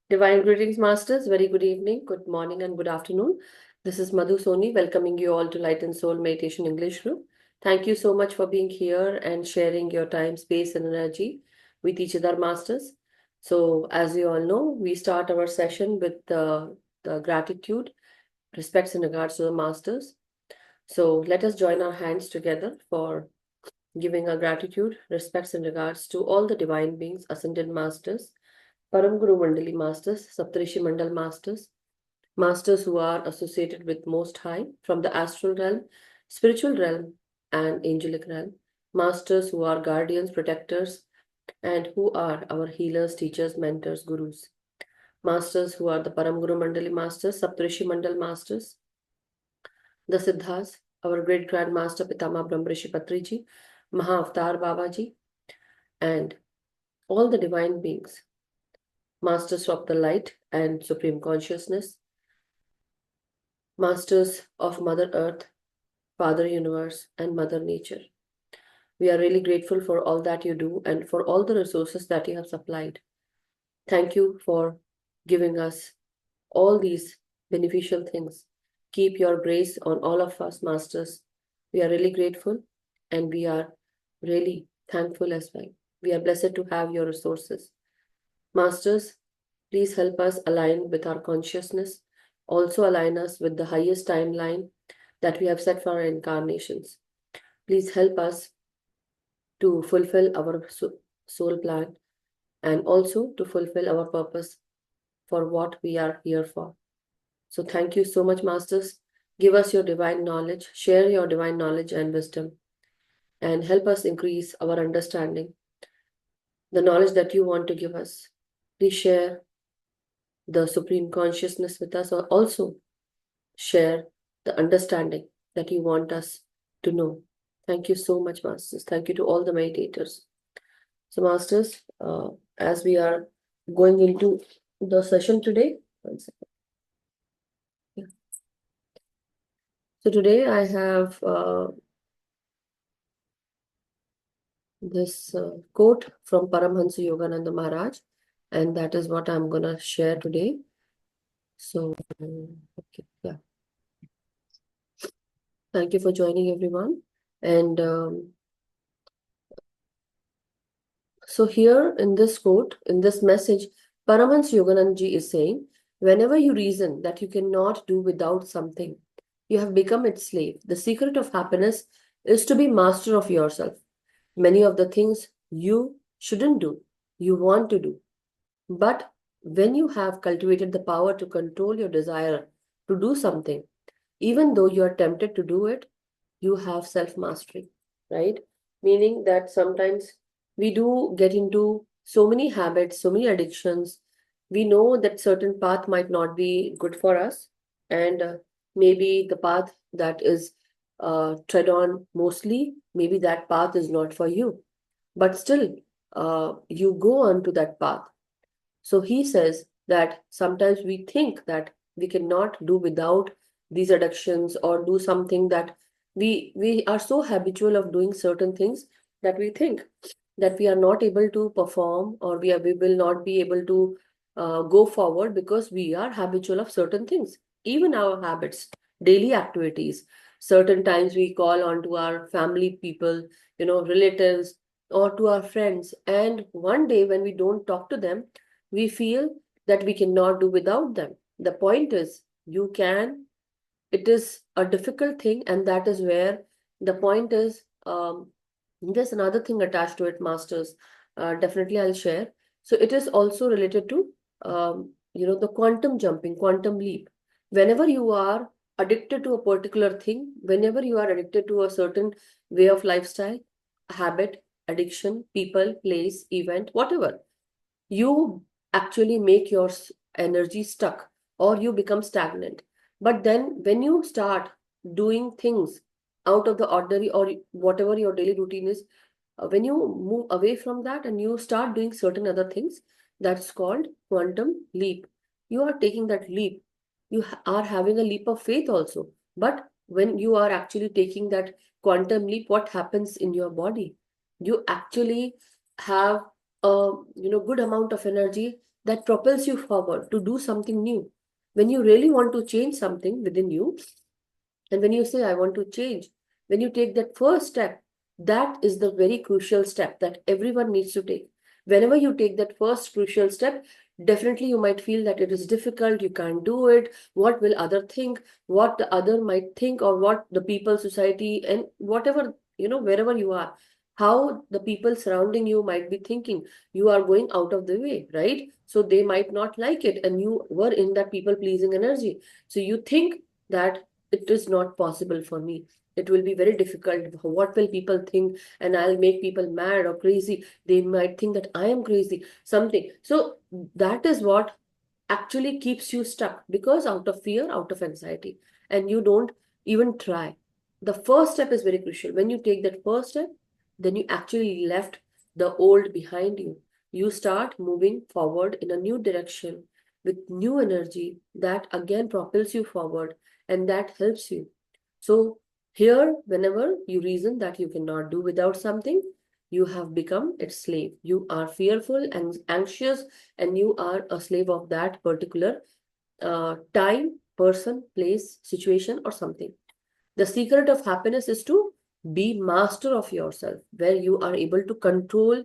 Divine greetings, Masters. Very good evening, good morning, and good afternoon. This is MadhuSoni welcoming you all to Light and Soul Meditation English Group. Thank you so much for being here and sharing your time, space, and energy with each other, Masters. So, as you all know, we start our session with the gratitude, respects, and regards to the Masters. So, let us join our hands together for giving our gratitude, respects, and regards to all the divine beings, ascended Masters, Param Guru Mandali Masters, Saptarishi Mandal Masters, Masters who are associated with Most High from the astral realm, spiritual realm, and angelic realm, Masters who are guardians, protectors, and who are our healers, teachers, mentors, gurus, Masters who are the Param Guru Mandali Masters, Saptarishi Mandal Masters, the Siddhas, our great grandmaster Pitama Brahmrishi Patriji, Maha Avatar Babaji, and all the divine beings, Masters of the light and supreme consciousness, Masters of Mother Earth, Father Universe, and Mother Nature. We are really grateful for all that you do and for all the resources that you have supplied. Thank you for giving us all these beneficial things. Keep your grace on all of us, Masters. We are really grateful and we are really thankful as well. We are blessed to have your resources. Masters, please help us align with our consciousness. Also align us with the highest timeline that we have set for our incarnations. Please help us to fulfill our soul plan and also to fulfill our purpose for what we are here for. So thank you so much, Masters. Give us your divine knowledge, share your divine knowledge and wisdom, and help us increase our understanding, the knowledge that you want to give us. Please share the supreme consciousness with us, or also share the understanding that you want us to know. Thank you so much, Masters. Thank you to all the meditators. So, Masters, as we are going into the session today, one second. Yeah. So today I have this quote from Paramhansa Yogananda Maharaj, and that is what I'm gonna share today. So, okay, yeah. Thank you for joining, everyone. And so here in this quote, in this message, Paramhansa Yogananda ji is saying, whenever you reason that you cannot do without something, you have become its slave. The secret of happiness is to be master of yourself. Many of the things you shouldn't do, you want to do. But when you have cultivated the power to control your desire to do something, even though you are tempted to do it, you have self-mastery, right? Meaning that sometimes we do get into so many habits, so many addictions. We know that certain path might not be good for us, and maybe the path that is tread on mostly, maybe that path is not for you. But still, you go on to that path. So he says that sometimes we think that we cannot do without these addictions or do something that we are so habitual of doing certain things that we think that we are not able to perform, or we will not be able to go forward because we are habitual of certain things, even our habits, daily activities. Certain times we call on to our family people, relatives, or to our friends, and one day when we don't talk to them, we feel that we cannot do without them. The point is, you can. It is a difficult thing, and that is where the point is. There's another thing attached to it, Masters. Definitely, I'll share. So it is also related to, the quantum jumping, quantum leap. Whenever you are addicted to a particular thing, whenever you are addicted to a certain way of lifestyle, habit, addiction, people, place, event, whatever, you actually make your energy stuck, or you become stagnant. But then when you start doing things out of the ordinary, or whatever your daily routine is, when you move away from that and you start doing certain other things, that's called quantum leap. You are taking that leap. You are having a leap of faith also. But when you are actually taking that quantum leap, what happens in your body? You actually have a good amount of energy that propels you forward to do something new. When you really want to change something within you, and when you say, I want to change, when you take that first step, that is the very crucial step that everyone needs to take. Whenever you take that first crucial step, definitely you might feel that it is difficult, you can't do it. What will other think? What the other might think, or what the people, society, and whatever, wherever you are, how the people surrounding you might be thinking. You are going out of the way, right? So they might not like it, and you were in that people pleasing energy. So you think that it is not possible for me. It will be very difficult. What will people think? And I'll make people mad or crazy. They might think that I am crazy, something. So that is what actually keeps you stuck, because out of fear, out of anxiety, and you don't even try. The first step is very crucial. When you take that first step, then you actually left the old behind you. You start moving forward in a new direction with new energy that again propels you forward, and that helps you. So here, whenever you reason that you cannot do without something, you have become its slave. You are fearful and anxious, and you are a slave of that particular time, person, place, situation, or something. The secret of happiness is to be master of yourself, where you are able to control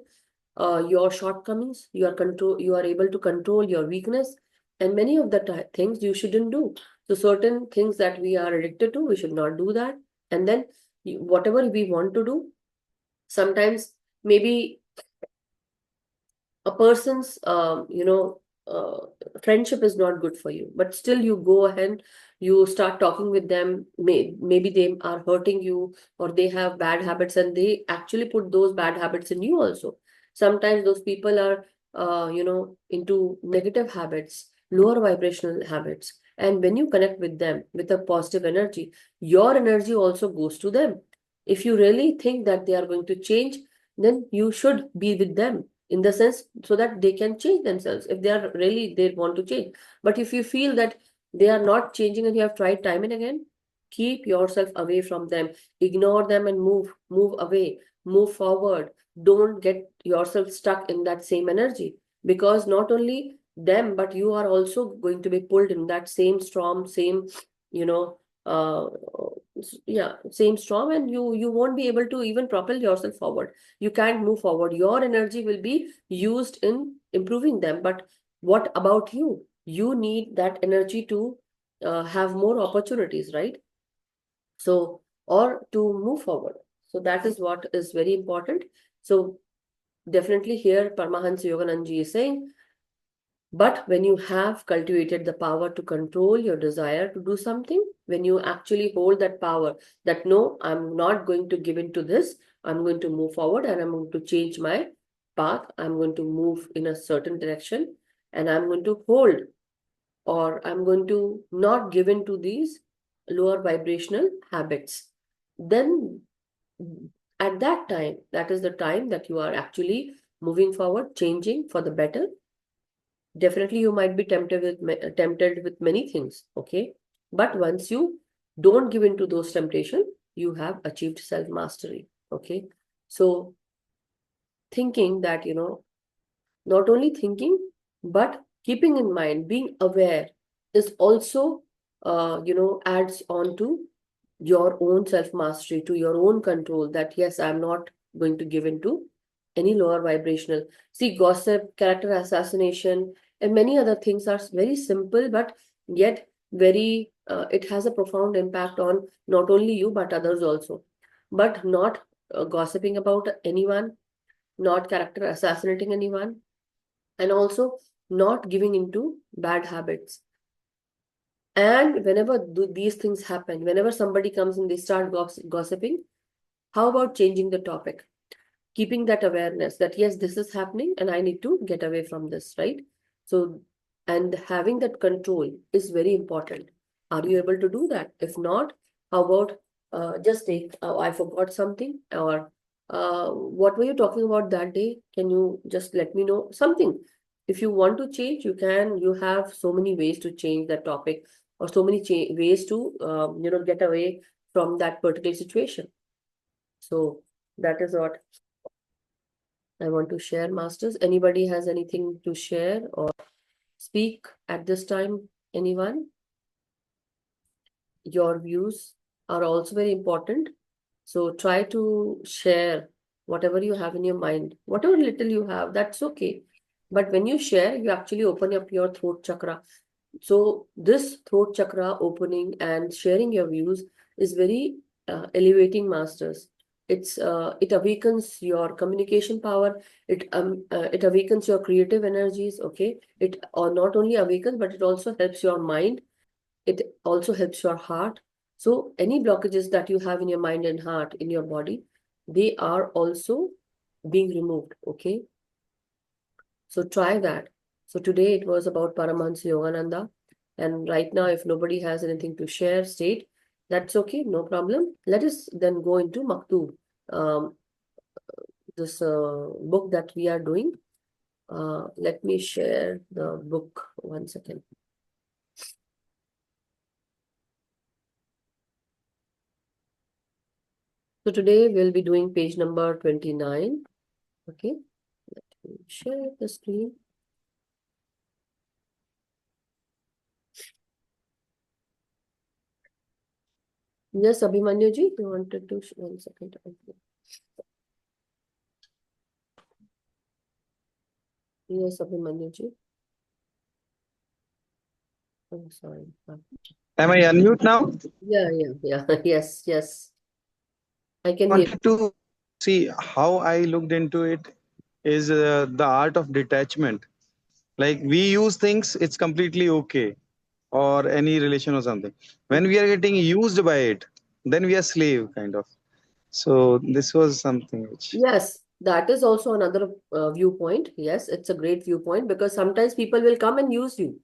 your shortcomings. You are able to control your weakness, and many of the things you shouldn't do. So certain things that we are addicted to, we should not do that. And then whatever we want to do, sometimes maybe a person's friendship is not good for you, but still you go ahead, you start talking with them. Maybe they are hurting you, or they have bad habits, and they actually put those bad habits in you also. Sometimes those people are into negative habits, lower vibrational habits, and when you connect with them with a positive energy, your energy also goes to them. If you really think that they are going to change, then you should be with them, in the sense, so that they can change themselves if they are really, they want to change. But if you feel that they are not changing and you have tried time and again, keep yourself away from them. Ignore them and move away, move forward. Don't get yourself stuck in that same energy, because not only them, but you are also going to be pulled in that same storm, same, you know uh yeah, same storm, and you won't be able to even propel yourself forward. You can't move forward. Your energy will be used in improving them, but what about you? You need that energy to have more opportunities, right? So, or to move forward. So that is what is very important. So definitely here Paramahansa Yogananda is saying, but when you have cultivated the power to control your desire to do something, when you actually hold that power, that no, I'm not going to give in to this, I'm going to move forward and I'm going to change my path, I'm going to move in a certain direction, and I'm going to hold, or I'm going to not give in to these lower vibrational habits, then at that time, that is the time that you are actually moving forward, changing for the better. Definitely you might be tempted with many things, okay? But once you don't give in to those temptations, you have achieved self mastery, okay? So thinking that, not only thinking, but keeping in mind, being aware is also, adds on to your own self mastery, to your own control, that yes, I'm not going to give in to any lower vibrational. See, gossip, character assassination, and many other things are very simple, but yet very, it has a profound impact on not only you, but others also. But not gossiping about anyone, not character assassinating anyone, and also not giving into bad habits. And whenever these things happen, whenever somebody comes and they start gossiping, how about changing the topic? Keeping that awareness that yes, this is happening and I need to get away from this, right? So, and having that control is very important. Are you able to do that? If not, how about just take, I forgot something, or what were you talking about that day? Can you just let me know something? If you want to change, you can, you have so many ways to change that topic, or so many ways to, get away from that particular situation. So that is what I want to share, masters. Anybody has anything to share or speak at this time? Anyone? Your views are also very important. So try to share whatever you have in your mind, whatever little you have, that's okay. But when you share, you actually open up your throat chakra. So this throat chakra opening and sharing your views is very elevating, masters. It awakens your communication power. It awakens your creative energies. Okay, it or not only awakens, but it also helps your mind. It also helps your heart. So any blockages that you have in your mind and heart, in your body, they are also being removed. Okay, so try that. So today it was about Paramhansa Yogananda. And right now, if nobody has anything to share, state, that's okay, no problem. Let us then go into Maktub, um, this book that we are doing. Let me share the book 1 second. So today we'll be doing page number 29. Okay, let me share the screen. Yes, Abhimanyu ji, you wanted to 1 second. Yes, Abhimanyu ji. I'm sorry. Am I unmute now? Yeah. Yes, yes. I can hear. Wanted to see how I looked into it is the art of detachment. Like we use things, it's completely okay, or any relation or something. When we are getting used by it, then we are slave kind of. So this was something which. Yes, that is also another viewpoint. Yes, it's a great viewpoint because sometimes people will come and use you.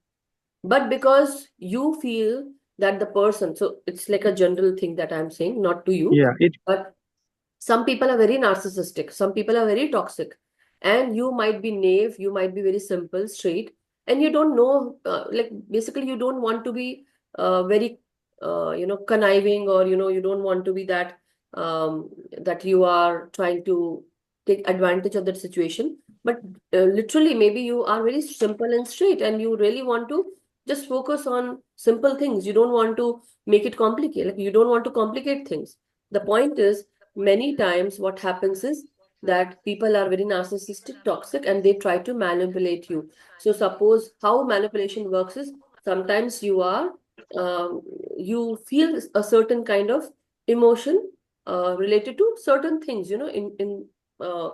But because you feel that the person, so it's like a general thing that I'm saying, not to you, Yeah, it. but some people are very narcissistic, some people are very toxic, and you might be naive, you might be very simple, straight, and you don't know, like basically you don't want to be very conniving, or you don't want to be that that you are trying to take advantage of that situation. But literally maybe you are very simple and straight, and you really want to just focus on simple things. You don't want to make it complicated, like you don't want to complicate things. The point is, many times what happens is that people are very narcissistic, toxic, and they try to manipulate you. So suppose how manipulation works is, sometimes um, you feel a certain kind of emotion related to certain things, uh,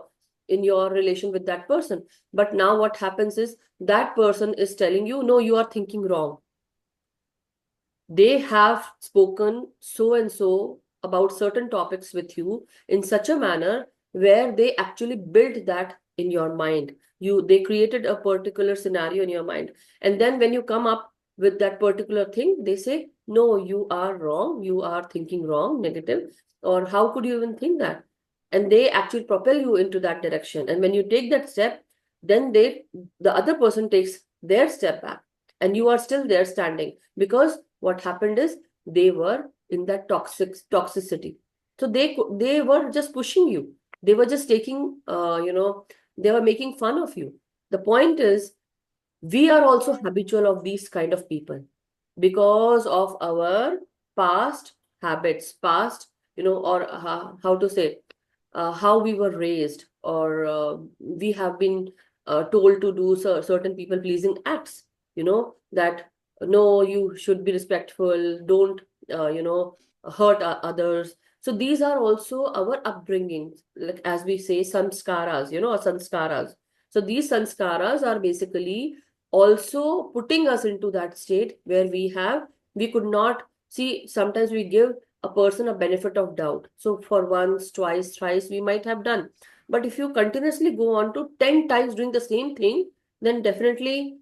in your relation with that person. But now what happens is that person is telling you, no, you are thinking wrong. They have spoken so and so about certain topics with you in such a manner where they actually built that in your mind. They created a particular scenario in your mind, and then when you come up with that particular thing, they say, no, you are wrong, you are thinking wrong, negative, or how could you even think that? And they actually propel you into that direction, and when you take that step, then the other person takes their step back, and you are still there standing, because what happened is they were in that toxicity. So they were just pushing you. They were just taking, they were making fun of you. The point is, we are also habitual of these kind of people because of our past habits, past, or how to say, how we were raised, or we have been told to do certain people pleasing acts, that no, you should be respectful, don't hurt others. So these are also our upbringings, like as we say, sanskaras, or sanskaras. So these sanskaras are basically also putting us into that state where we could not see. Sometimes we give a person a benefit of doubt. So for once, twice, thrice, we might have done. But if you continuously go on to 10 times doing the same thing, then definitely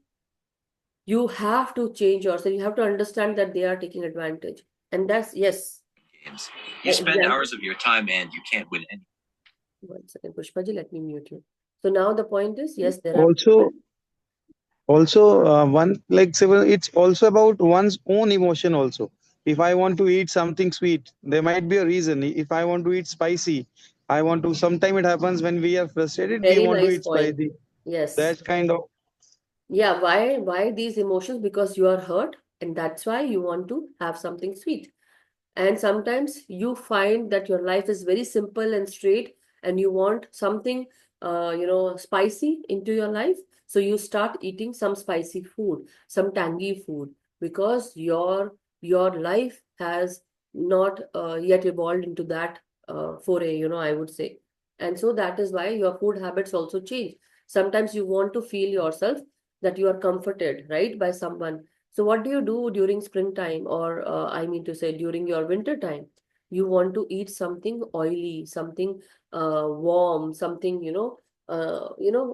you have to change yourself. You have to understand that they are taking advantage. And that's, yes. Games. You spend hours of your time and you can't win any. 1 second, Pushpaji, let me mute you. So now the point is, yes, there are people. Also one like it's also about one's own emotion also. If I want to eat something sweet, there might be a reason. If I want to eat spicy, I want to. Sometime it happens when we are frustrated, we Very want to nice eat point. spicy. Yes. That kind of. Yeah, why these emotions? Because you are hurt, and that's why you want to have something sweet. And sometimes you find that your life is very simple and straight, and you want something, spicy into your life. So you start eating some spicy food, some tangy food, because your life has not yet evolved into that foray, I would say. And so that is why your food habits also change. Sometimes you want to feel yourself that you are comforted, right, by someone. So what do you do during springtime, or I mean to say during your winter time? You want to eat something oily, something warm, something,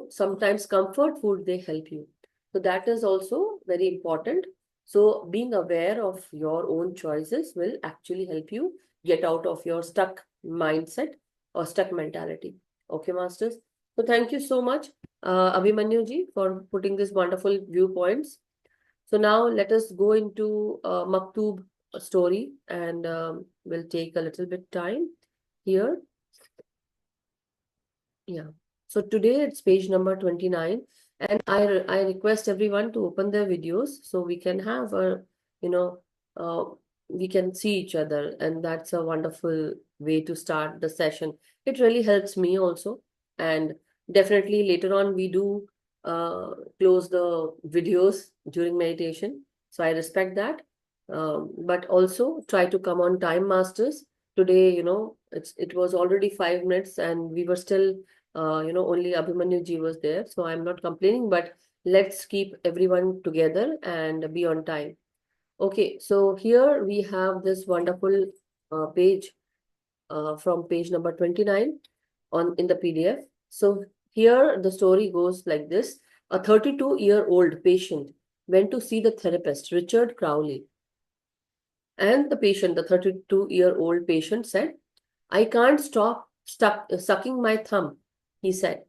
sometimes comfort food, they help you. So that is also very important. So being aware of your own choices will actually help you get out of your stuck mindset or stuck mentality. Okay, masters. So thank you so much, Abhimanyu ji, for putting these wonderful viewpoints. So now let us go into Maktub story, and we'll take a little bit time here. Yeah. So today it's page number 29, and I request everyone to open their videos so we can have a, you know, uh, we can see each other, and that's a wonderful way to start the session. It really helps me also, and definitely later on we do close the videos during meditation. So I respect that, but also try to come on time, masters. Today, it was already 5 minutes, and we were still only Abhimanyu ji was there. So I'm not complaining, but let's keep everyone together and be on time. Okay, so here we have this wonderful page from page number 29 on in the PDF. So here the story goes like this. A 32-year-old patient went to see the therapist, Richard Crowley. And the 32-year-old patient said, I can't stop sucking my thumb, he said.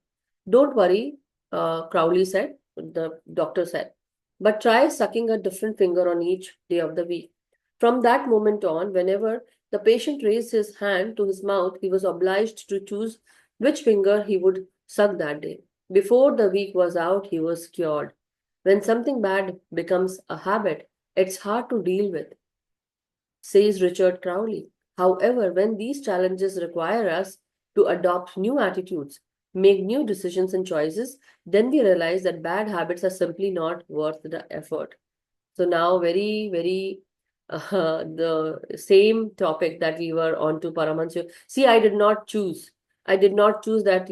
Don't worry, Crowley said, the doctor said, but try sucking a different finger on each day of the week. From that moment on, whenever the patient raised his hand to his mouth, he was obliged to choose which finger he would suck that day. Before the week was out, he was cured. When something bad becomes a habit, it's hard to deal with, says Richard Crowley. However, when these challenges require us to adopt new attitudes, make new decisions and choices, then we realize that bad habits are simply not worth the effort. So now very, very the same topic that we were on to Paramhansa. See, I did not choose. I did not choose that,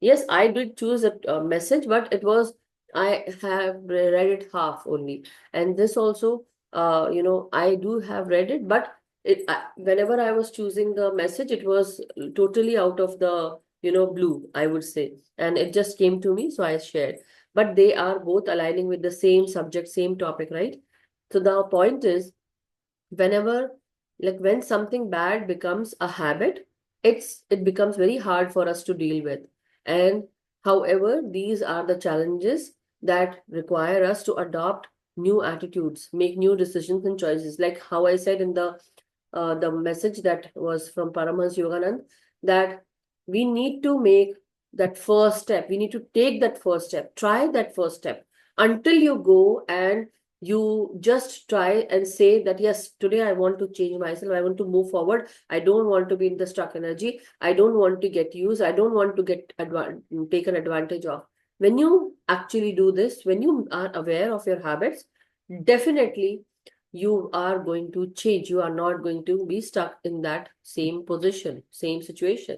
yes, I did choose a message, but it was, I have read it half only. And this also, I do have read it, but whenever I was choosing the message, it was totally out of the, blue, I would say. And it just came to me, so I shared. But they are both aligning with the same subject, same topic, right? So the point is, whenever, like when something bad becomes a habit, it becomes very hard for us to deal with. And however, these are the challenges that require us to adopt new attitudes, make new decisions and choices. Like how I said in the message that was from Paramhansa Yogananda, that we need to make that first step. We need to take that first step, try that first step until you go and you just try and say that, yes, today I want to change myself. I want to move forward. I don't want to be in the stuck energy. I don't want to get used. I don't want to get taken advantage of. When you actually do this, when you are aware of your habits, definitely you are going to change. You are not going to be stuck in that same position, same situation.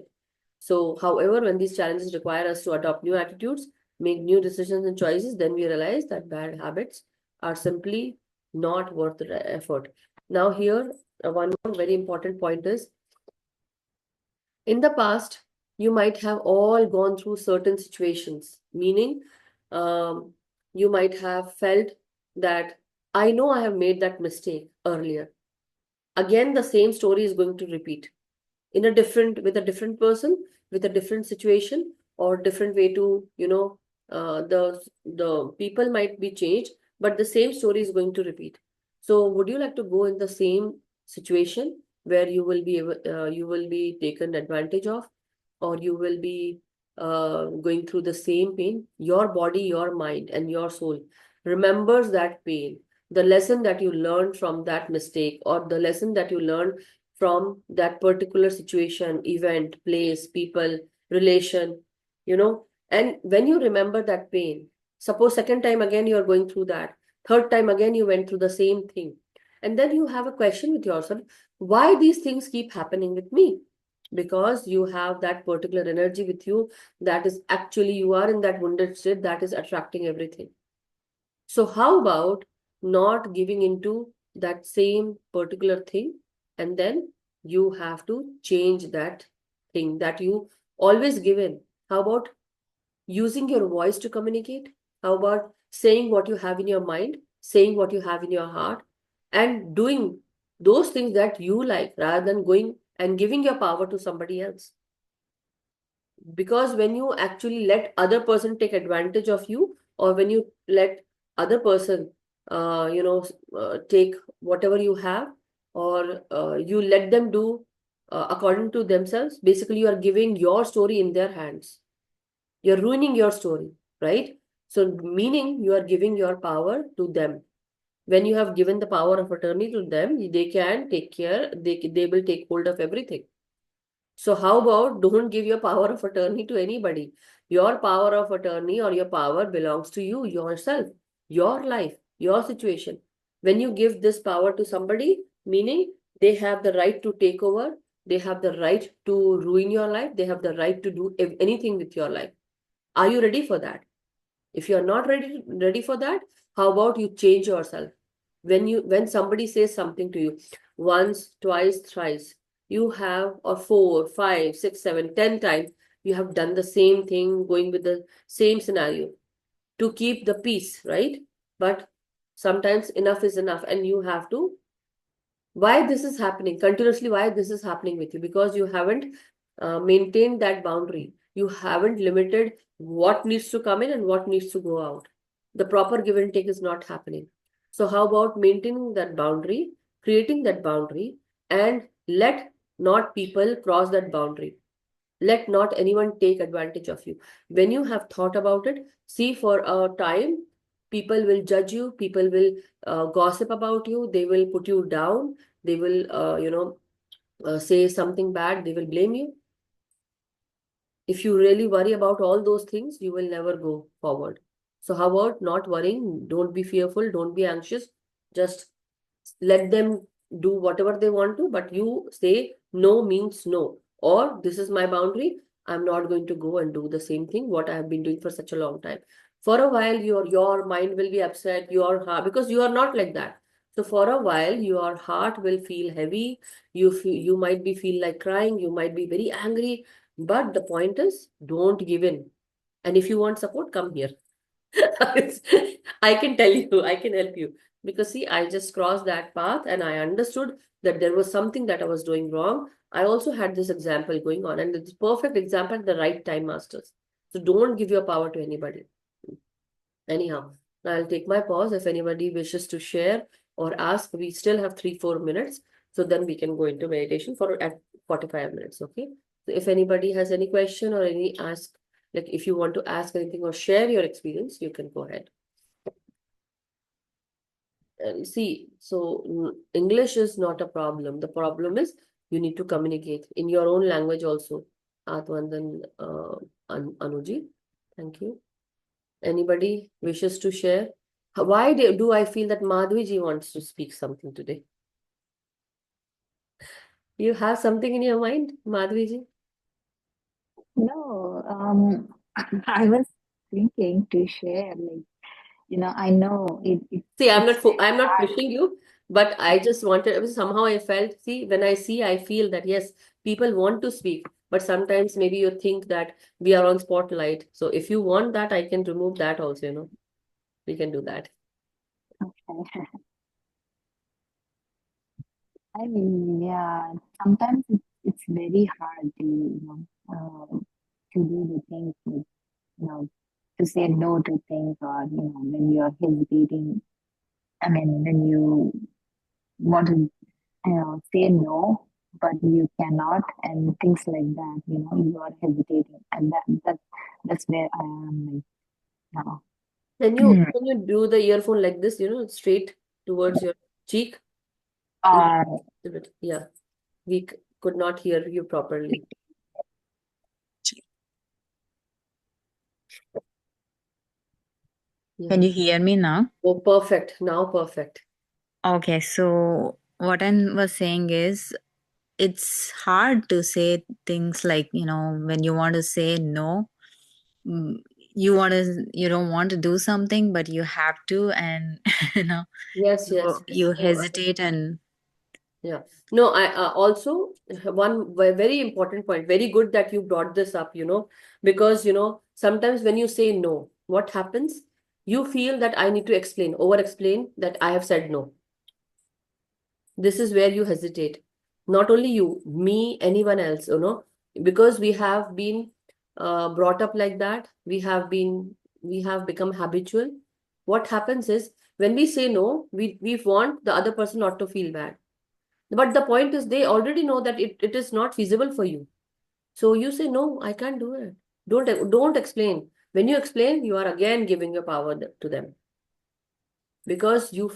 So, however, when these challenges require us to adopt new attitudes, make new decisions and choices, then we realize that bad habits are simply not worth the effort. Now, here, one more very important point is, in the past, you might have all gone through certain situations, meaning um, you might have felt that I know I have made that mistake earlier. Again, the same story is going to repeat in a different, with a different person, with a different situation, or different way to, the people might be changed, but the same story is going to repeat. So would you like to go in the same situation where you will be taken advantage of? or you will be going through the same pain, your body, your mind, and your soul remembers that pain, the lesson that you learned from that mistake, or the lesson that you learned from that particular situation, event, place, people, relation, you know. And when you remember that pain, suppose second time again you are going through that, third time again you went through the same thing, and then you have a question with yourself, why these things keep happening with me? Because you have that particular energy with you, that is actually, you are in that wounded state that is attracting everything. So how about not giving into that same particular thing, and then you have to change that thing that you always give in. How about using your voice to communicate? How about saying what you have in your mind, saying what you have in your heart, and doing those things that you like, rather than going and giving your power to somebody else? Because when you actually let other person take advantage of you, or when you let other person take whatever you have, or you let them do according to themselves, basically you are giving your story in their hands. You're ruining your story, right? So meaning you are giving your power to them. When you have given the power of attorney to them, they can take care, they will take hold of everything. So how about don't give your power of attorney to anybody? Your power of attorney or your power belongs to you, yourself, your life, your situation. When you give this power to somebody, meaning they have the right to take over, they have the right to ruin your life, they have the right to do anything with your life. Are you ready for that? If you are not ready for that, how about you change yourself? When somebody says something to you once, twice, thrice, you have, or four, five, six, seven, 10 times, you have done the same thing, going with the same scenario to keep the peace, right? But sometimes enough is enough, and you have to, why this is happening continuously, why this is happening with you, because you haven't maintained that boundary, you haven't limited what needs to come in and what needs to go out. The proper give and take is not happening. So how about maintaining that boundary, creating that boundary, and let not people cross that boundary, let not anyone take advantage of you. When you have thought about it, see, for a time people will judge you, people will gossip about you, they will put you down, they will say something bad, they will blame you. If you really worry about all those things, you will never go forward. So how about not worrying? Don't be fearful, don't be anxious, just let them do whatever they want to, but you say no means no, or this is my boundary, I'm not going to go and do the same thing what I have been doing for such a long time. For a while your mind will be upset, your heart, because you are not like that. So for a while your heart will feel heavy, you might be feel like crying, you might be very angry, but the point is, don't give in. And if you want support, come here. I can tell you, I can help you. Because see, I just crossed that path and I understood that there was something that I was doing wrong. I also had this example going on, and it's perfect example at the right time, masters. So don't give your power to anybody. Anyhow, now I'll take my pause. If anybody wishes to share or ask, we still have 3-4 minutes. So then we can go into meditation for at 45 minutes. Okay. So if anybody has any question or any ask, like if you want to ask anything or share your experience, you can go ahead. And see, so English is not a problem. The problem is you need to communicate in your own language also. Atwandan Anuji, thank you. Anybody wishes to share? Why do I feel that Madhviji wants to speak something today? You have something in your mind, Madhviji? No, I was thinking to share, like, I know See, it's very I'm not hard. pushing you, but I just wanted, somehow I felt, see, when I see, I feel that yes, people want to speak, but sometimes maybe you think that we are on spotlight. So if you want that, I can remove that also, we can do that. Okay. I mean, yeah, sometimes it's very hard to, to do the things, like, to say no to things, or, when you're hesitating. I mean, when you want to, say no, but you cannot, and things like that. You are hesitating, and that's where I am like now. Can you do the earphone like this, straight towards your cheek? Uh, Yeah, we could not hear you properly. Yeah. Can you hear me now? Oh, perfect. Now perfect. Okay, so what I was saying is it's hard to say things like, when you want to say no, mm, you don't want to do something, but you have to, and Yes, yes, yes. you No, hesitate and yeah. No, I also one very important point. Very good that you brought this up, because, sometimes when you say no, what happens? You feel that I need to explain, over explain that I have said no. This is where you hesitate. Not only you, me, anyone else, because we have been brought up like that. We have become habitual. What happens is when we say no, we want the other person not to feel bad. But the point is they already know that it is not feasible for you. So you say, no, I can't do it. Don't explain. When you explain, you are again giving your power to them because you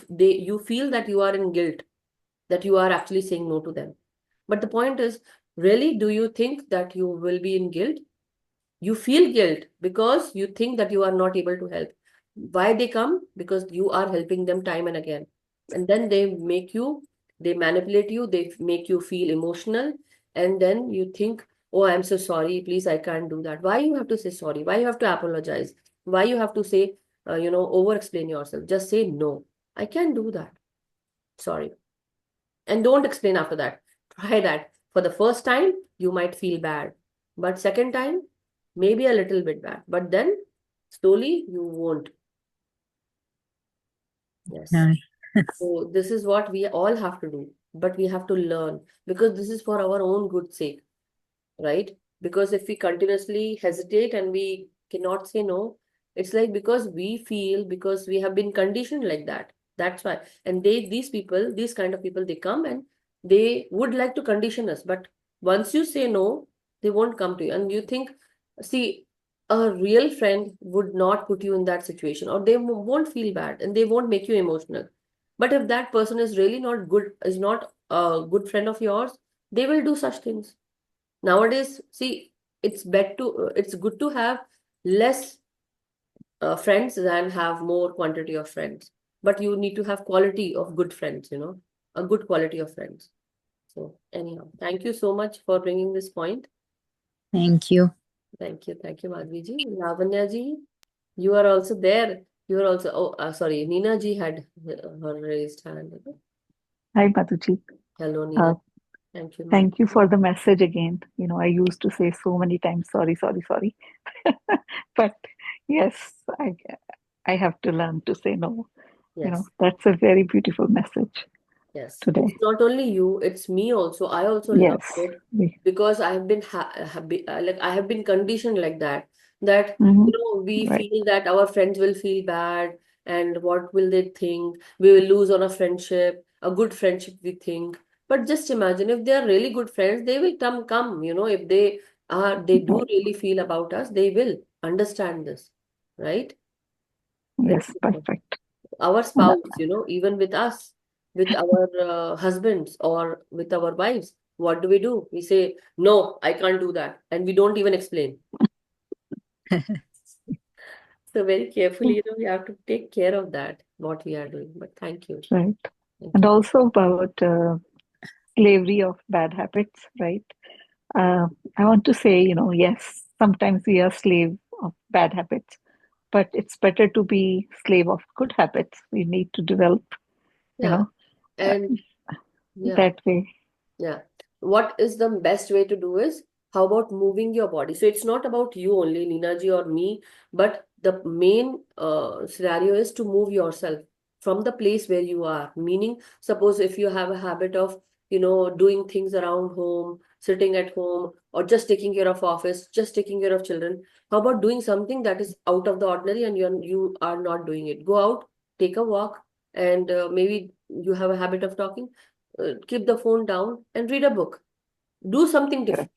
feel that you are in guilt, that you are actually saying no to them. But the point is, really, do you think that you will be in guilt? You feel guilt because you think that you are not able to help. Why they come? Because you are helping them time and again. And then they manipulate you, they make you feel emotional. And then you think, oh, I'm so sorry, please, I can't do that. Why you have to say sorry? Why you have to apologize? Why you have to say, over explain yourself? Just say, no, I can't do that. Sorry. And don't explain after that. Try that. For the first time, you might feel bad. But second time, maybe a little bit bad. But then slowly you won't. Yes. no. So this is what we all have to do. But we have to learn because this is for our own good sake, right? Because if we continuously hesitate and we cannot say no, it's like because we have been conditioned like that. That's why. And these kind of people, they come and they would like to condition us. But once you say no, they won't come to you. And you think, see, a real friend would not put you in that situation, or they won't feel bad and they won't make you emotional. But if that person is really not good, is not a good friend of yours, they will do such things. Nowadays, see, it's good to have less friends than have more quantity of friends. But you need to have quality of good friends, a good quality of friends. So anyhow, thank you so much for bringing this point. Thank you. Thank you, Madhvi ji. Lavanya ji, you are also there. You are also, sorry, Neena ji had her raised hand. Hi, Madhuji. Hello, Neena. Uh, Thank you, Madhu. Thank you for the message again. I used to say so many times, sorry, sorry, sorry. But yes, I have to learn to say no. Yes. That's a very beautiful message Yes, it's today. not only you, it's me also. I also love Yes. it because I have been like I have been conditioned like that Mhm. we Right. feel that our friends will feel bad and what will they think? We will lose on a friendship, a good friendship we think. But just imagine if they are really good friends, they will come, if they do Right. really feel about us, they will understand this, right? Very Yes, simple. perfect. Our And spouse, even with us, with our husbands or with our wives, what do? We say, no, I can't do that. And we don't even explain. So very carefully, we have to take care of that, what we are doing. But thank you. right. Thank And you. also about slavery of bad habits, right? Uh, I want to say, yes, sometimes we are slave of bad habits, but it's better to be slave of good habits. We need to develop, you Yeah. know, uh, And yeah. that way. Yeah. What is the best way to do is how about moving your body? So it's not about you only, Nina ji or me, but the main scenario is to move yourself from the place where you are. Meaning, suppose if you have a habit of, doing things around home, sitting at home, or just taking care of office, just taking care of children. How about doing something that is out of the ordinary and you are not doing it? Go out, take a walk, and maybe you have a habit of talking, keep the phone down and read a book. Do something different.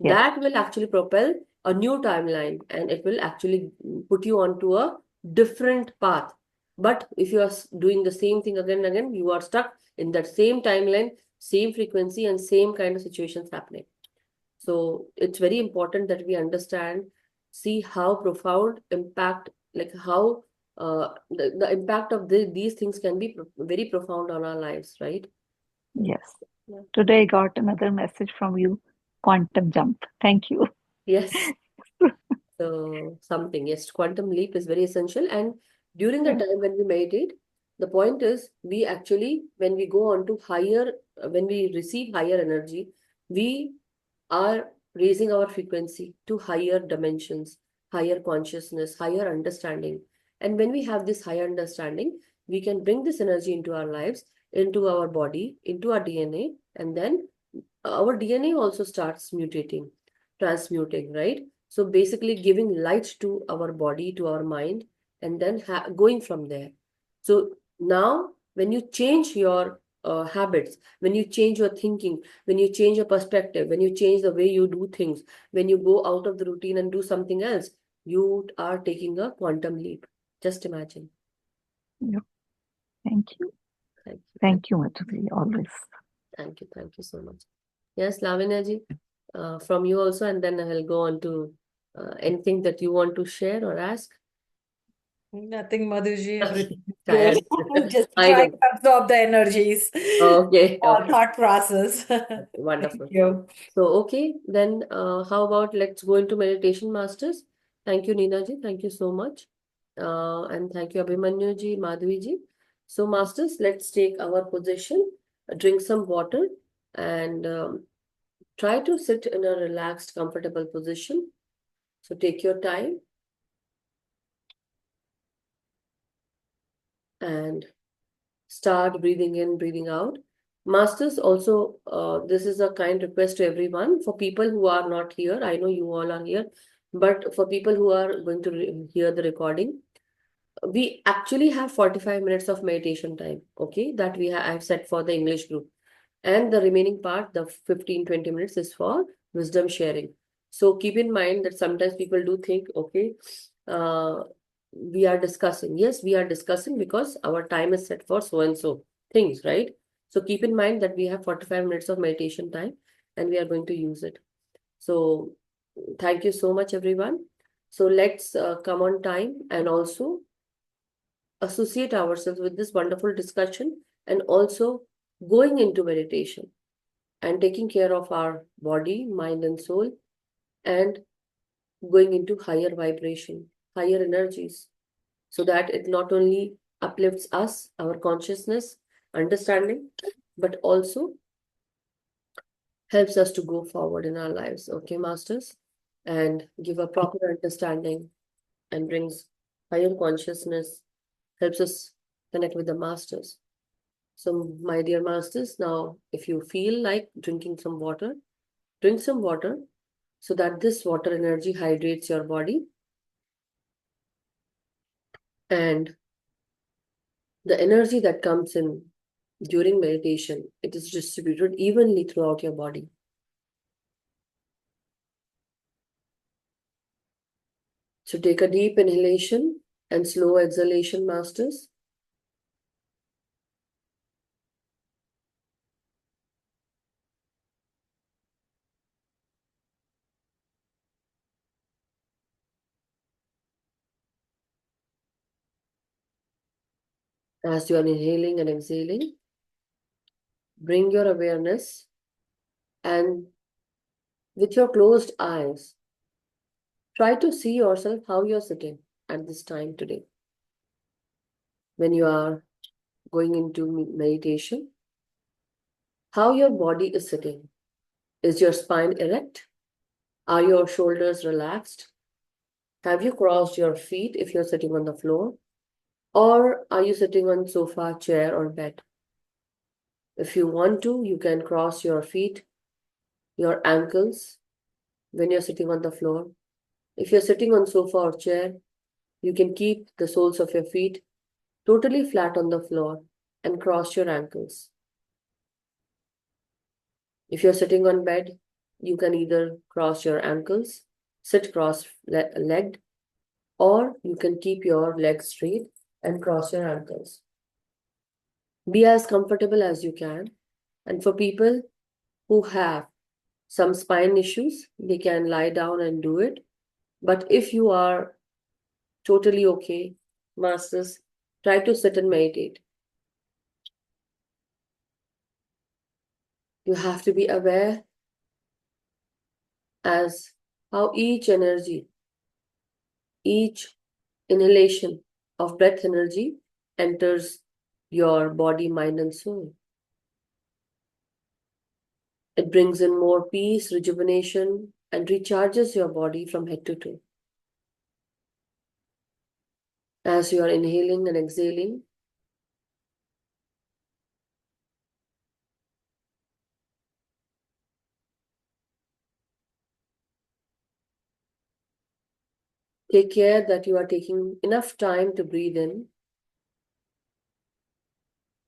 Yes. That will actually propel a new timeline, and it will actually put you onto a different path. But if you are doing the same thing again and again, you are stuck in that same timeline, same frequency, and same kind of situations happening. So it's very important that we understand, see how profound impact, like how the impact of these things can be very profound on our lives, right? Yes. Yeah. Today I got another message from you. Quantum jump. Thank you. Yes. So something, yes, quantum leap is very essential. And during the Yeah. time when we meditate, the point is we actually, when we go on to higher, when we receive higher energy, we are raising our frequency to higher dimensions, higher consciousness, higher understanding. And when we have this higher understanding, we can bring this energy into our lives, into our body, into our DNA, and then our DNA also starts mutating, transmuting, right? So basically giving light to our body, to our mind, and then going from there. So now, when you change your habits, when you change your thinking, when you change your perspective, when you change the way you do things, when you go out of the routine and do something else, you are taking a quantum leap. Just imagine. Yeah. Thank you. Thank you. Thank you, Madhu, always. Thank you. Thank you so much. Yes, Lavanya ji, from you also, and then I will go on to anything that you want to share or ask. Nothing, Madhuji. Everything is Tired. good. Just I trying know. to absorb the energies. Okay, Or okay. thought process. Wonderful. Thank you. So, okay, then how about let's go into meditation, masters? Thank you, Neena ji. Thank you so much. And thank you, Abhimanyu ji, Madhvi ji. So, masters, let's take our position, drink some water, and try to sit in a relaxed, comfortable position. So, take your time and start breathing in, breathing out. Masters, also, this is a kind request to everyone. For people who are not here, I know you all are here, but for people who are going to hear the recording, we actually have 45 minutes of meditation time, okay, that I've set for the English group. And the remaining part, the 15-20 minutes, is for wisdom sharing. So keep in mind that sometimes people do think, okay, uh, we are discussing. Yes, we are discussing because our time is set for so and so things, right? So keep in mind that we have 45 minutes of meditation time and we are going to use it. So thank you so much, everyone. So let's come on time and also associate ourselves with this wonderful discussion and also going into meditation and taking care of our body, mind, and soul, and going into higher vibration, higher energies, so that it not only uplifts us, our consciousness, understanding, but also helps us to go forward in our lives, okay, masters, and give a proper understanding and brings higher consciousness, helps us connect with the masters. So, my dear masters, now if you feel like drinking some water, drink some water so that this water energy hydrates your body and the energy that comes in during meditation, it is distributed evenly throughout your body. So take a deep inhalation and slow exhalation, masters. As you are inhaling and exhaling, bring your awareness and with your closed eyes, try to see yourself how you're sitting at this time today. When you are going into meditation, how your body is sitting. Is your spine erect? Are your shoulders relaxed? Have you crossed your feet if you're sitting on the floor? Or are you sitting on sofa, chair, or bed? If you want to, you can cross your feet, your ankles when you're sitting on the floor. If you're sitting on sofa or chair, you can keep the soles of your feet totally flat on the floor and cross your ankles. If you're sitting on bed, you can either cross your ankles, sit cross-legged, or you can keep your legs straight and cross your ankles. Be as comfortable as you can. And for people who have some spine issues, they can lie down and do it. But if you are totally okay, masters, try to sit and meditate. You have to be aware as how each energy, each inhalation of breath energy enters your body, mind, and soul. It brings in more peace, rejuvenation, and recharges your body from head to toe. As you are inhaling and exhaling, take care that you are taking enough time to breathe in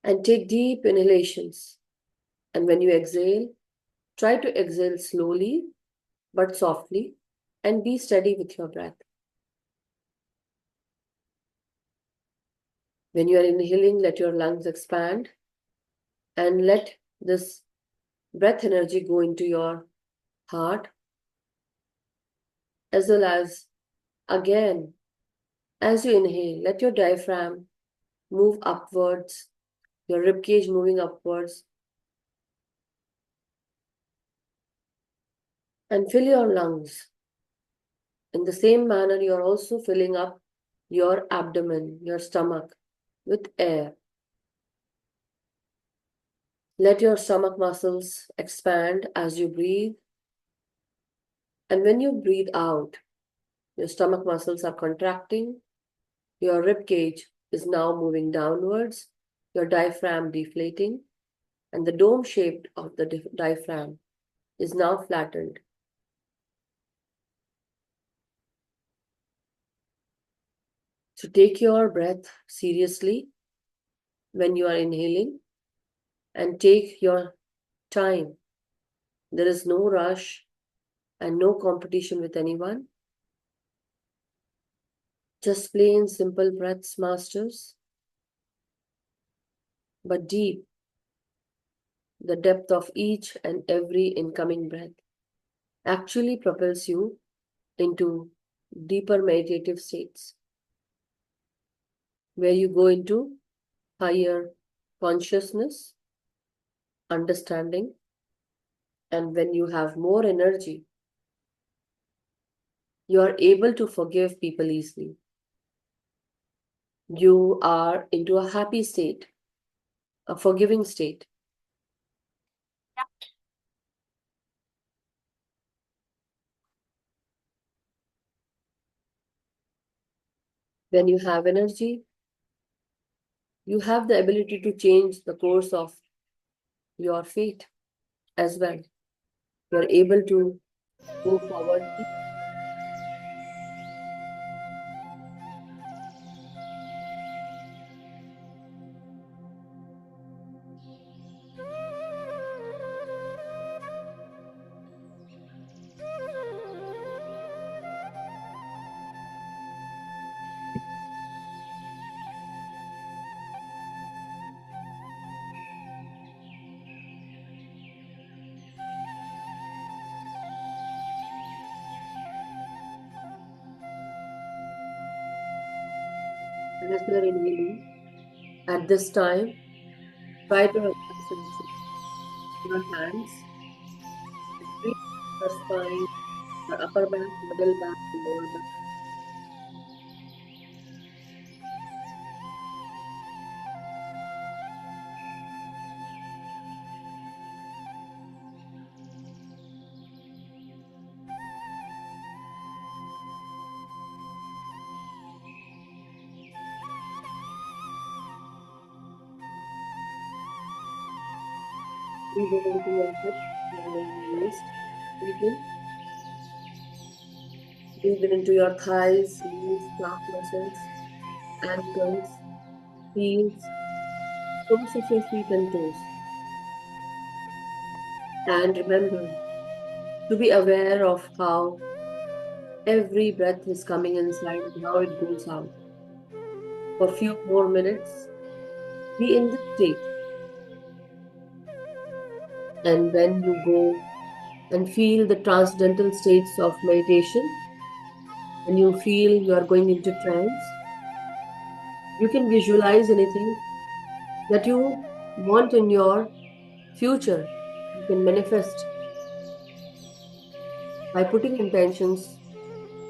and take deep inhalations. And when you exhale, try to exhale slowly but softly and be steady with your breath. When you are inhaling, let your lungs expand and let this breath energy go into your heart, as well as again, as you inhale, let your diaphragm move upwards, your rib cage moving upwards, and fill your lungs. In the same manner, you are also filling up your abdomen, your stomach, with air. Let your stomach muscles expand as you breathe. And when you breathe out, your stomach muscles are contracting, your rib cage is now moving downwards, your diaphragm deflating, and the dome shape of the diaphragm is now flattened. So take your breath seriously when you are inhaling and take your time. There is no rush and no competition with anyone. Just plain simple breaths, masters, but deep. The depth of each and every incoming breath actually propels you into deeper meditative states where you go into higher consciousness, understanding, and when you have more energy, you are able to forgive people easily. You are into a happy state, a forgiving state. When you have energy, you have the ability to change the course of your fate as well. You are able to go forward. And as you are inhaling, at this time, try to relax your hands, breathe your spine, your upper back, middle back, and lower back. Breathe in into your hips, your waist. Breathe in. Breathe in into your thighs, knees, calf muscles, ankles, heels, soles of your feet and toes. And remember, to be aware of how every breath is coming inside and how it goes out. For a few more minutes, be in this state. And when you go and feel the transcendental states of meditation, and you feel you are going into trance, you can visualize anything that you want in your future. You can manifest by putting intentions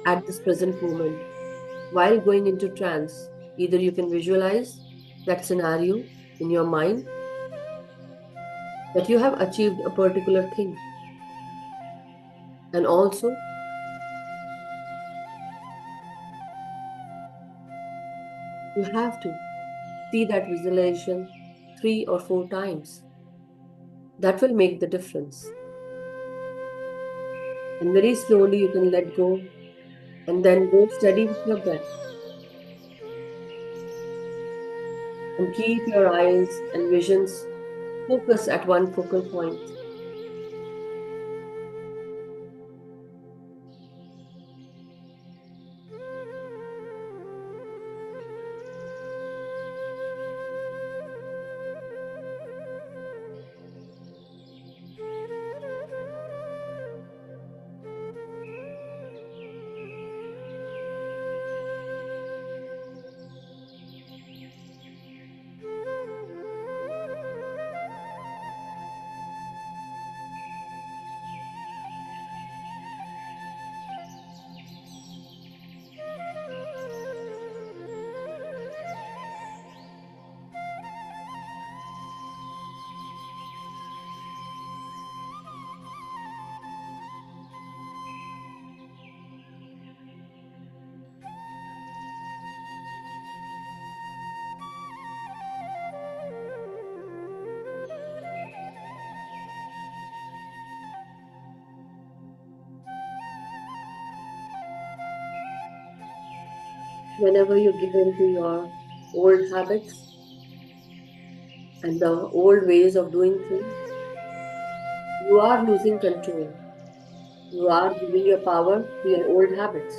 at this present moment while going into trance. Either you can visualize that scenario in your mind that you have achieved a particular thing, and also you have to see that visualization 3 or 4 times. That will make the difference. And very slowly you can let go and then go steady with your breath and keep your eyes and visions focused at one focal point. Whenever you give in to your old habits and the old ways of doing things, you are losing control. You are giving your power to your old habits.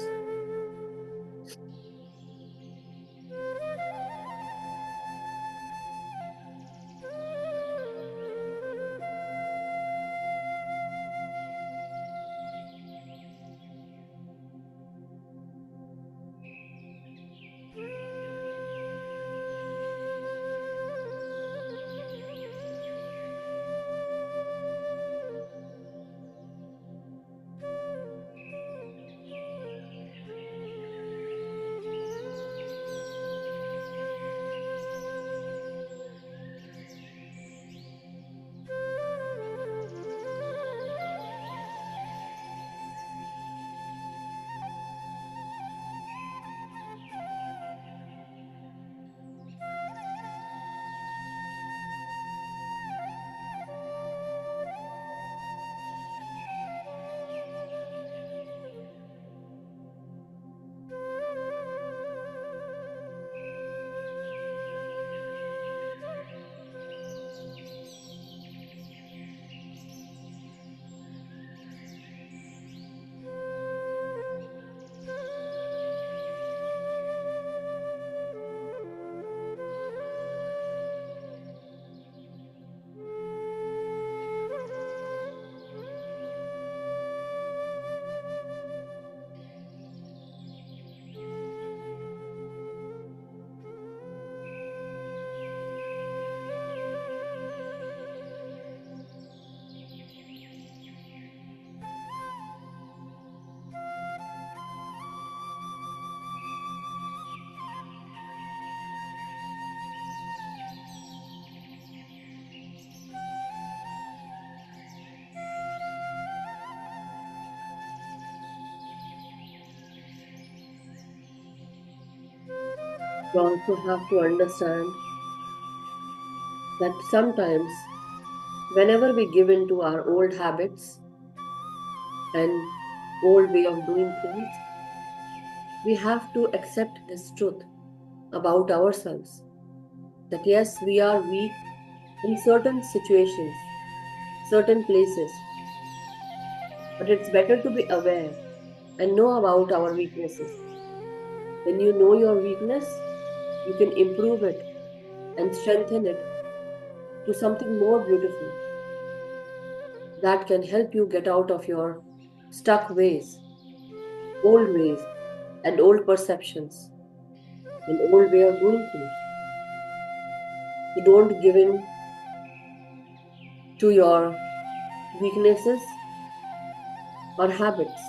You also have to understand that sometimes, whenever we give in to our old habits and old way of doing things, we have to accept this truth about ourselves that yes, we are weak in certain situations, certain places. But it's better to be aware and know about our weaknesses. When you know your weakness, you can improve it and strengthen it to something more beautiful that can help you get out of your stuck ways, and old perceptions, and old way of doing things. You don't give in to your weaknesses or habits.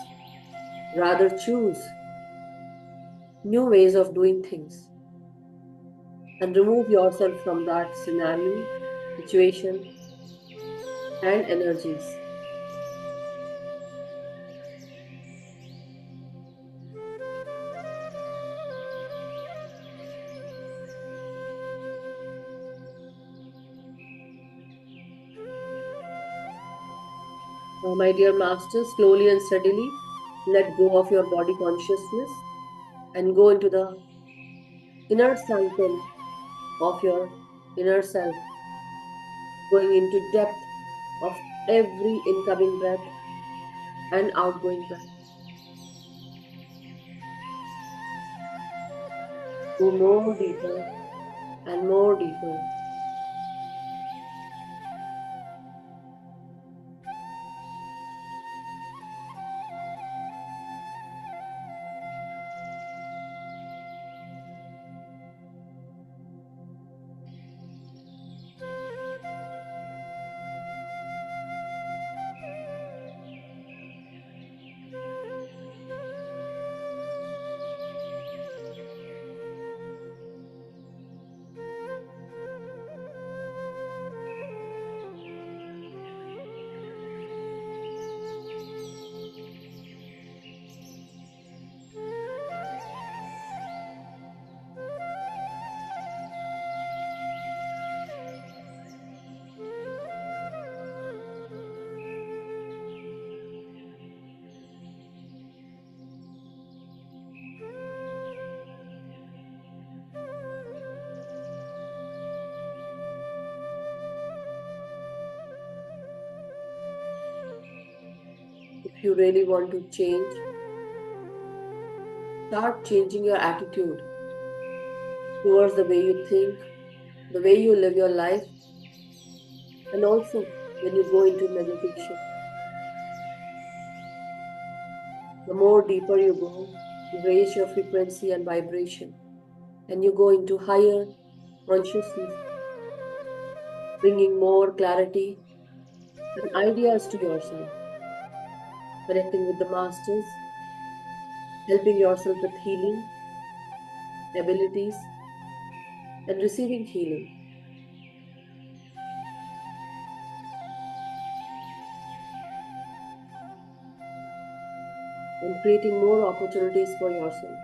Rather, choose new ways of doing things and remove yourself from that scenario, situation, and energies. Now, my dear master, slowly and steadily let go of your body consciousness and go into the inner sanctum of your inner self, going into depth of every incoming breath and outgoing breath. Go more deeper and more deeper. If you really want to change, start changing your attitude towards the way you think, the way you live your life, and also when you go into meditation. The more deeper you go, you raise your frequency and vibration, and you go into higher consciousness, bringing more clarity and ideas to yourself, connecting with the masters, helping yourself with healing abilities, and receiving healing, and creating more opportunities for yourself.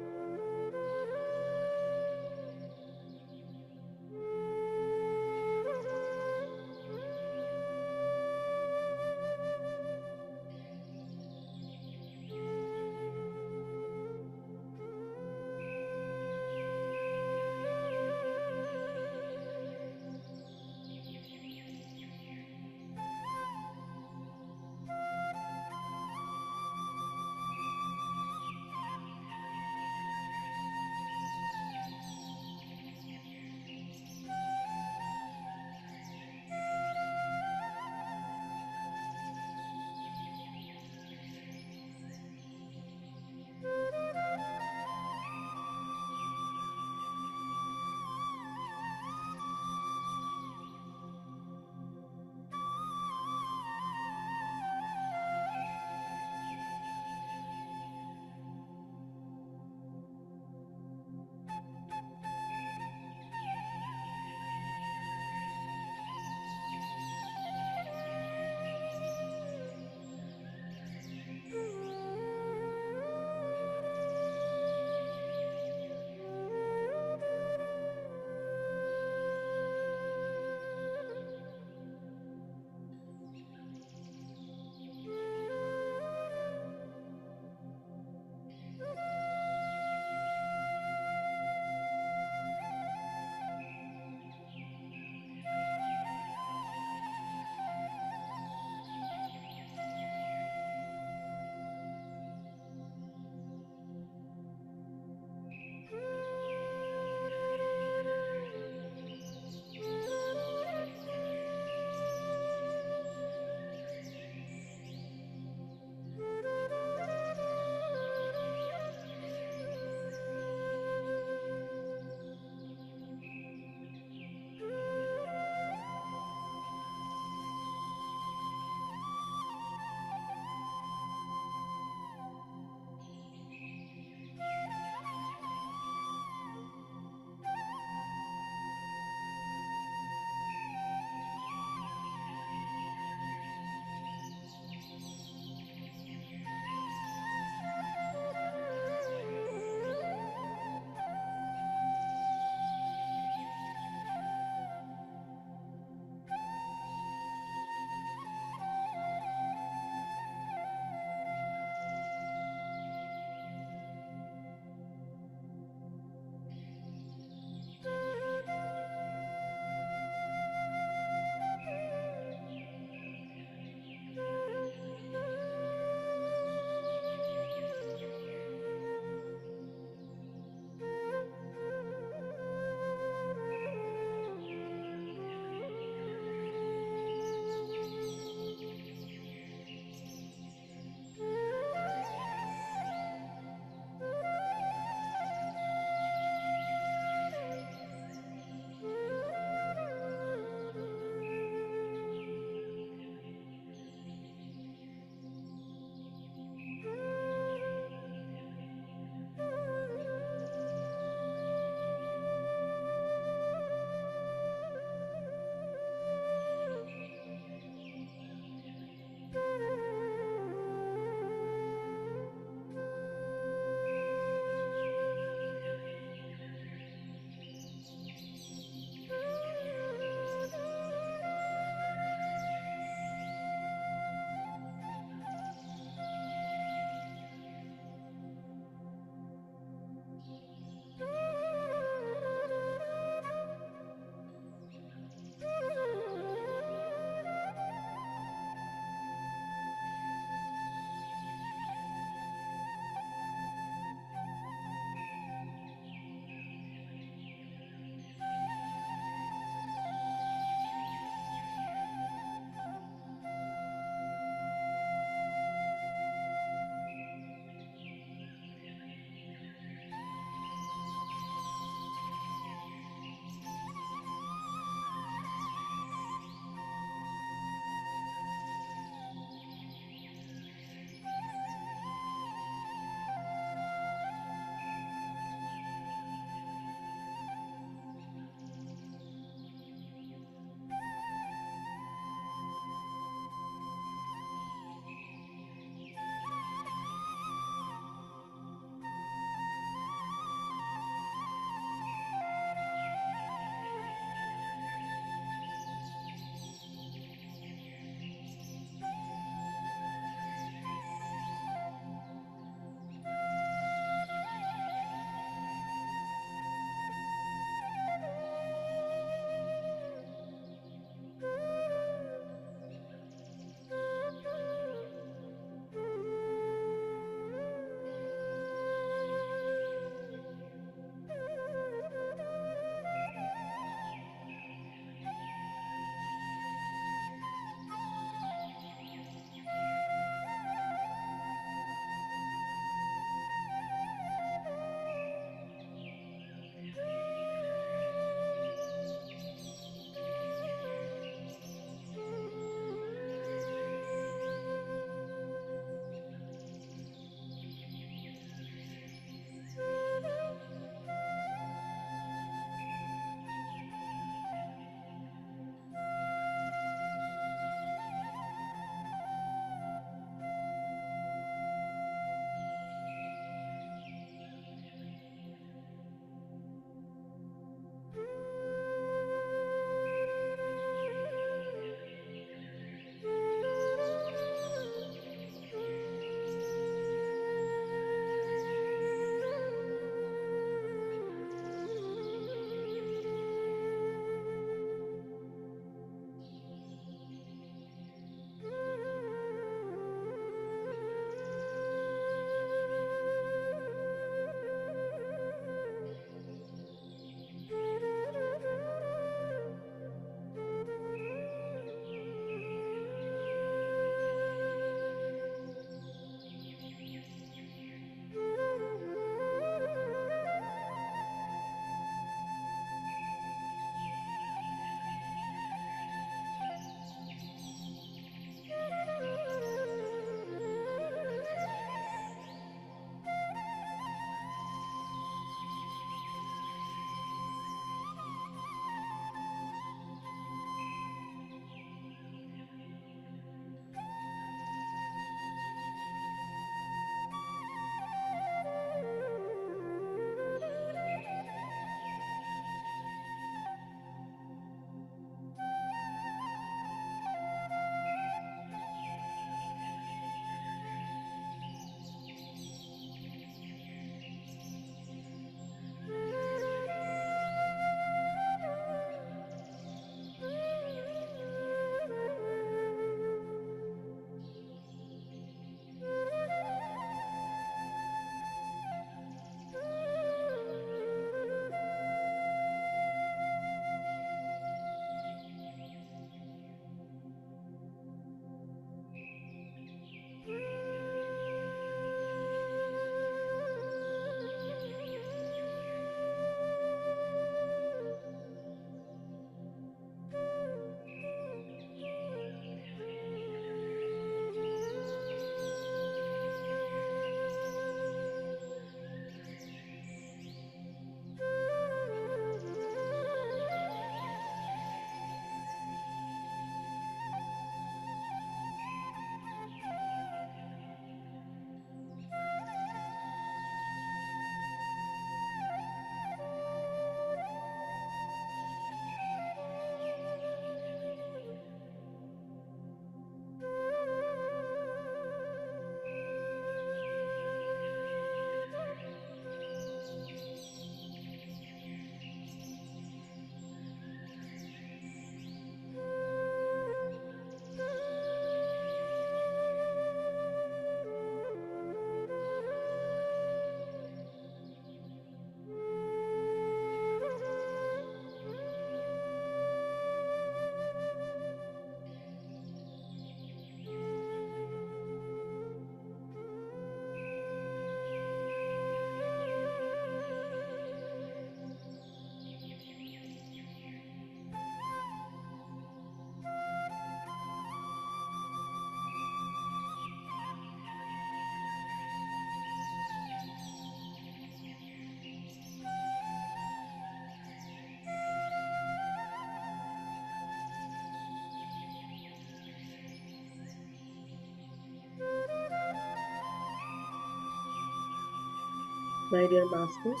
my dear masters.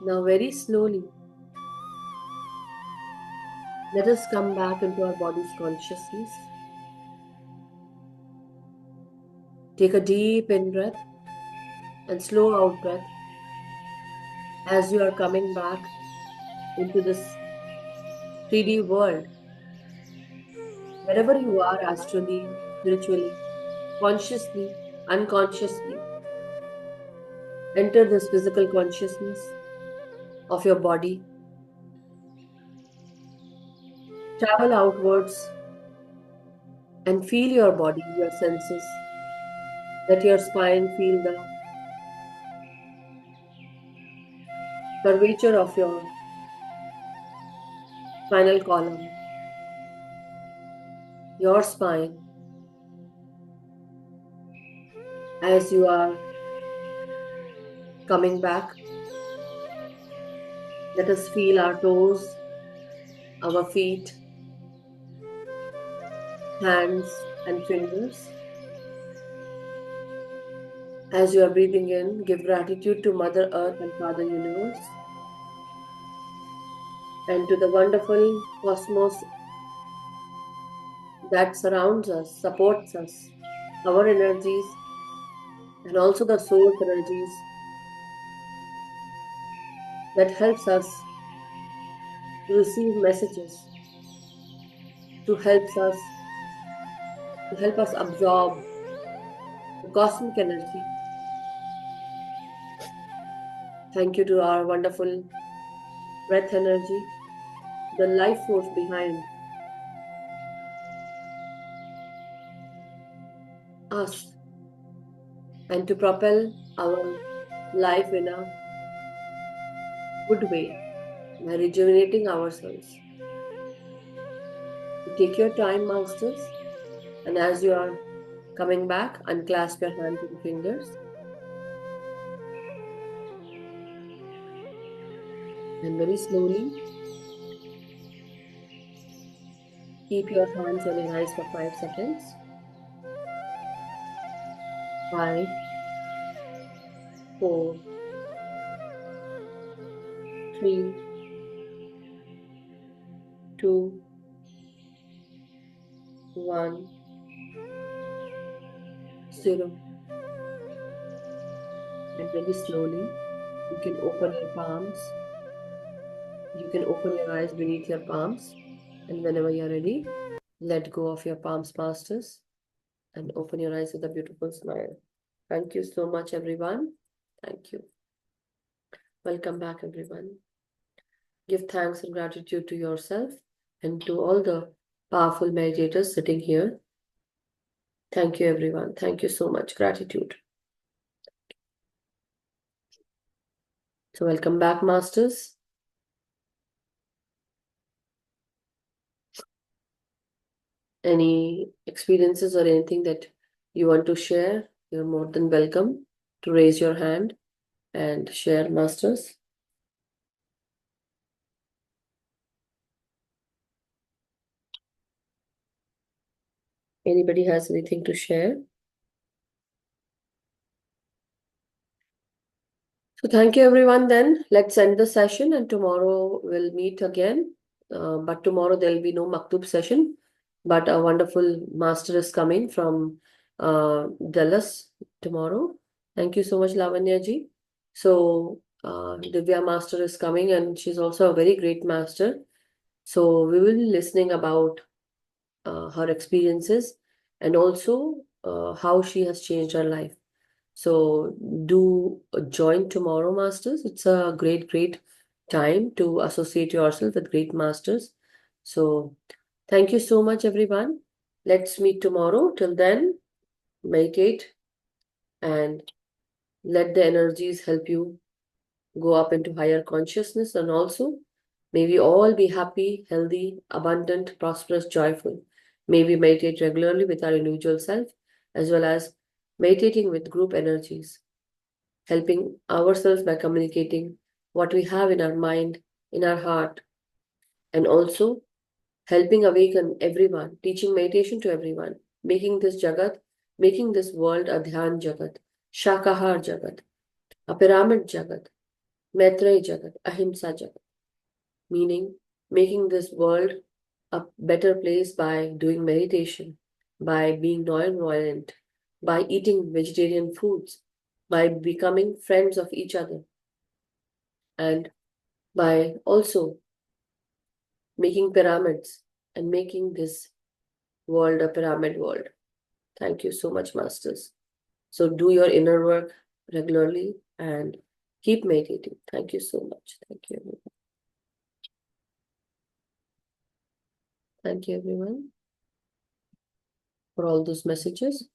Now, very slowly, let us come back into our body's consciousness. Take a deep in breath and slow out breath as you are coming back into this 3D world. Wherever you are, astrally, spiritually, consciously, unconsciously, enter this physical consciousness of your body. Travel outwards and feel your body, your senses. Let your spine feel the curvature of your spinal column, your spine, as you are coming back. Let us feel our toes, our feet, hands, and fingers. As you are breathing in, give gratitude to Mother Earth and Father Universe and to the wonderful cosmos that surrounds us, supports us, our energies, and also the source energies that helps us to receive messages, to help us absorb the cosmic energy. Thank you to our wonderful breath energy, the life force behind us, and to propel our life in a good way by rejuvenating ourselves. Take your time, masters, and as you are coming back, unclasp your hands and fingers. And very slowly, keep your hands on your eyes for 5 seconds. 5, 4, 3, 2, 1, 0. And very slowly, you can open your palms. You can open your eyes beneath your palms. And whenever you're ready, let go of your palms, masters, and open your eyes with a beautiful smile. Thank you so much, everyone. Thank you. Welcome back, everyone. Give thanks and gratitude to yourself and to all the powerful meditators sitting here. Thank you, everyone. Thank you so much. Gratitude. So welcome back, masters. Any experiences or anything that you want to share, you're more than welcome to raise your hand and share, masters. Anybody has anything to share? So thank you, everyone. Then let's end the session, and tomorrow we'll meet again. But tomorrow there'll be no Maktub session, but a wonderful master is coming from Dallas tomorrow. Thank you so much, Lavanya ji. So Divya master is coming, and she's also a very great master. So we will be listening about her experiences and also how she has changed her life. So do join tomorrow, masters. It's a great time to associate yourself with great masters. So thank you so much, everyone. Let's meet tomorrow. Till then, meditate and let the energies help you go up into higher consciousness, and also may we all be happy, healthy, abundant, prosperous, joyful. May we meditate regularly with our individual self as well as meditating with group energies, helping ourselves by communicating what we have in our mind, in our heart, and also helping awaken everyone, teaching meditation to everyone, making this Jagat, making this world a Dhyan Jagat, Shakahar Jagat, a pyramid Jagat, Maitreya Jagat, Ahimsa Jagat, meaning making this world a better place by doing meditation, by being non-violent, by eating vegetarian foods, by becoming friends of each other, and by also making pyramids and making this world a pyramid world. Thank you so much, Masters. So do your inner work regularly and keep meditating. Thank you so much. Thank you, everyone. Thank you, everyone, for all those messages.